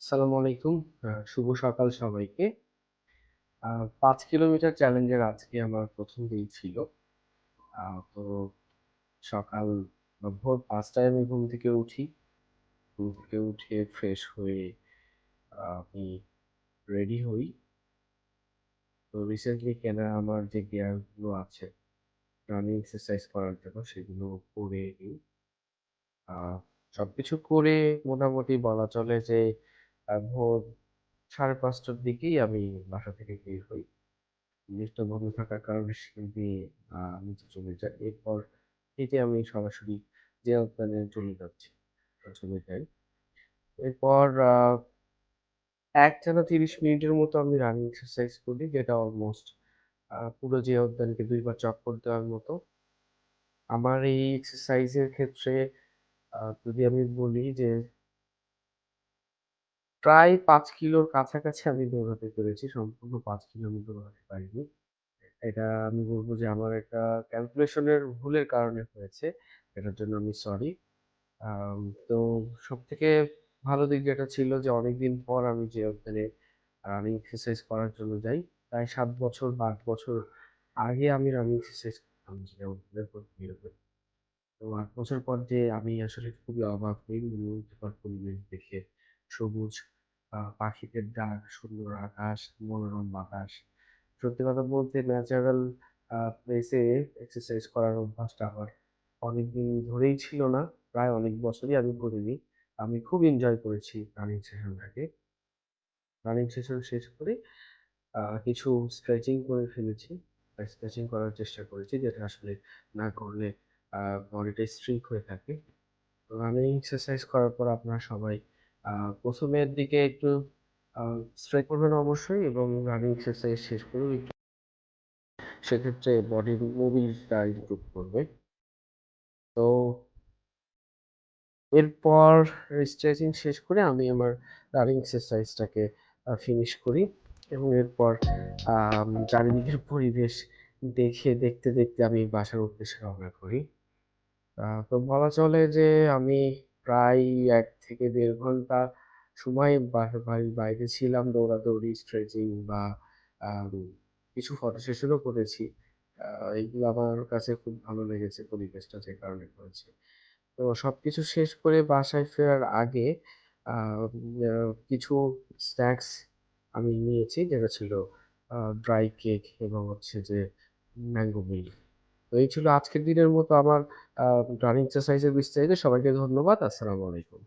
আসসালামু আলাইকুম। শুভ সকাল সবাইকে। ৫ কিলোমিটার চ্যালেঞ্জের আজকে আমার ১ম দিন ছিল। তো সকাল ভোর ৫ টায় আমি ঘুম থেকে উঠি। ঘুম থেকে উঠে ফ্রেশ হয়ে আমি রেডি হই। তো রিসেন্টলি কেনা আমার যে গিয়ার গুলো আছে রানিং এক্সারসাইজ করার জন্য সেগুলো পরে নিই। আ সবকিছু করে মোটামুটি বলা চলে যে ভোর ৫:৩০ টার দিকেই আমি বাসা থেকে বের হই। লিফটটা বন্ধ থাকার কারণে সিঁড়ি দিয়ে নিচে চলে যাই। এরপর হেঁটে আমি সরাসরি জিয়ারত পয়েন্টে চলে যাই। এরপর একটানা ৩০ মিনিটের মতো আমি রানিং এক্সারসাইজ করি, যেটা অলমোস্ট পুরো জিয়া উদ্যানকে ২ বার চক্কর দেওয়ার মতো। আমার এই এক্সারসাইজের ক্ষেত্রে যদি আমি বলি যে প্রায় ৫ কিলোর কাছাকাছি আমি দৌড়াতে পেরেছি। সম্পূর্ণ ৫ কিলো আমি দৌড়াতে পারিনি। এটা আমি বলব যে আমার একটা ক্যালকুলেশনের ভুলের কারণে হয়েছে। এটার জন্য আমি সরি। আম তো সবথেকে ভালো দিক যেটা ছিল যে অনেকদিন পর আমি যে ওখানে রানিং এক্সারসাইজ করার জন্য যাই। প্রায় ৭ বছর বা ৮ বছর আগে আমি রানিং এক্সারসাইজ করতাম যে ওখানে প্রতিনিয়ত। তো ৮ বছর পর যে আমি আসলে খুবই অবাক হই মনোমুগ্ধকর পরিবেশ দেখে। সবুজ পাখিদের ডাক, সুন্দর আকাশ, মনোরম বাতাস। সত্যি কথা বলতে ন্যাচারাল প্লেসে এক্সারসাইজ করার অভ্যাসটা আমার অনেকদিন ধরেই ছিল না। প্রায় অনেক বছরই আমি করিনি। আমি খুব এনজয় করেছি রানিং সেশনটাকে। রানিং সেশন শেষ করে কিছু স্ট্রেচিং করে ফেলেছি। স্ট্রেচিং করার চেষ্টা করেছি, যেটা আসলে না করলে আ বডিটা স্ট্রিক হয়ে থাকে। তো রানিং এক্সারসাইজ করার পর আপনারা সবাই আ ১ম এর দিকে একটু আ স্ট্রেচ করবেন অবশ্যই, এবং রানিং এক্সারসাইজ শেষ করেও একটু, সেক্ষেত্রে বডির মুভমেন্টটা ইমপ্রুভ করবে। তো এরপর স্ট্রেচিং শেষ করে আমি আমার রানিং এক্সারসাইজটাকে ফিনিশ করি, এবং এরপর চারিদিকের পরিবেশ দেখতে আমি বাসার উদ্দেশ্যে রওনা করি। তো বলা চলে যে আমি প্রায় ১ থেকে ১.৫ ঘন্টা সময় বাড়ির বাইরে ছিলাম, দৌড়াদৌড়ি, স্ট্রেচিং বা আম কিছু ফটো সেশনও করেছি। আ এগুলো আমার কাছে খুব ভালো লেগেছে, পরিবেশটা যে কারণে করেছি। তো সবকিছু শেষ করে বাসায় ফেরার আগে আ আ কিছু স্ন্যাকস আমি নিয়েছি, যেটা ছিল ড্রাই কেক এবং হচ্ছে যে ম্যাঙ্গো মিল্ক। তো এই ছিল আজকের দিনের মতো আমার আ রানিং এক্সারসাইজ এর বিস্তারিত। সবাইকে ধন্যবাদ। আসসালামু আলাইকুম।